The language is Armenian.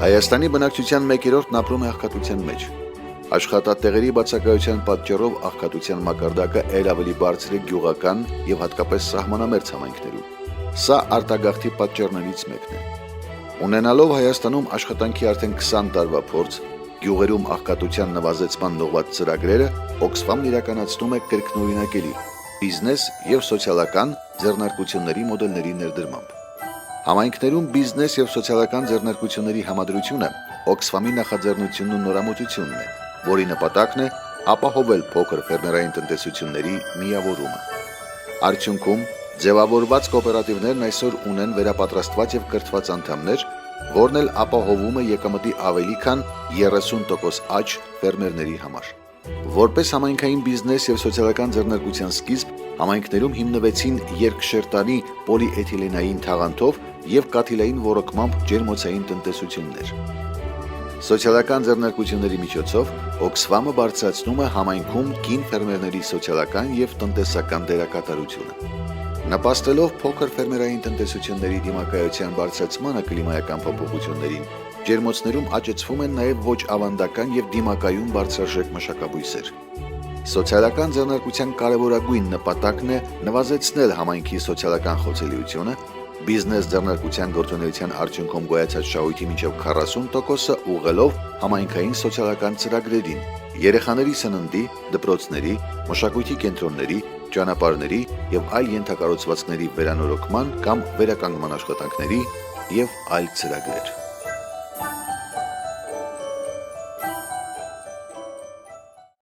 Հայաստանի բնակչության 1/3-ն ապրում է աղքատության մեջ։ Աշխատատեղերի բացակայության պատճառով աղքատության մակարդակը ել ավելի բարձր է գյուղական եւ հատկապես սահմանամերձ համայնքներում։ Սա արտագաղթի պատճառներից մեկն է։ Ունենալով Հայաստանում աշխատանքի արդեն 20 տարվա փորձ, գյուղերում աղքատության նվազեցման նողված ծրագրերը Oxfam իրականացնում է կրկնօրինակելի բիզնես եւ սոցիալական ձեռնարկությունների մոդելների ներդրմամբ։ Համայնքներում բիզնես եւ սոցիալական ձեռնարկությունների համադրությունը Oxfam-ի նախաձեռնությունն ու նորամուծությունն է, որի նպատակն է ապահովել փոքր ֆերմերային տնտեսությունների միավորումը։ Արդյունքում ձևավորված կոոպերատիվներն այսօր ունեն վերապատրաստված եւ կրթված անդամներ, որն էլ ապահովում է եկամտի ավելի քան 30% աճ ֆերմերների համար։ Որպես համայնքային բիզնես եւ սոցիալական ձեռնարկության սկիզբ, համայնքներում հիմնվեցին երկշերտանի պոլիէթիլենային թաղանթով եւ կաթիլային ոռոգմամբ ջերմոցային տնտեսություններ։ Սոցիալական ձեռնարկությունների միջոցով Oxfam-ը բարձրացնում է համայնքում կին ֆերմերների սոցիալական եւ տնտեսական դերակատարությունը։ Նպաստելով փոքր ֆերմերային տնտեսությունների դիմակայության բարձրացմանը կլիմայական փոփոխություններին, ջերմոցներում աճեցվում են նաեւ ոչ ավանդական եւ դիմակայուն բարձրաշերտ մշակաբույսեր։ Սոցիալական ձեռնարկության կարևորագույն նպատակն է նվազեցնել համայնքի սոցիալական խոցելիությունը, բիզնես ձեռնարկության գործունեության արդյունքում գոյացած շահույթի մինչև 40%-ը ուղղելով համայնքային սոցիալական ծրագրերին, երեխաների սննդի, դպրոցների, մշակույթի կենտրոնների, ճանապարհների եւ այլ ենթակառուցվածքների վերանորոգման կամ վերականգնման աշխատանքների եւ այլ ծրագրեր։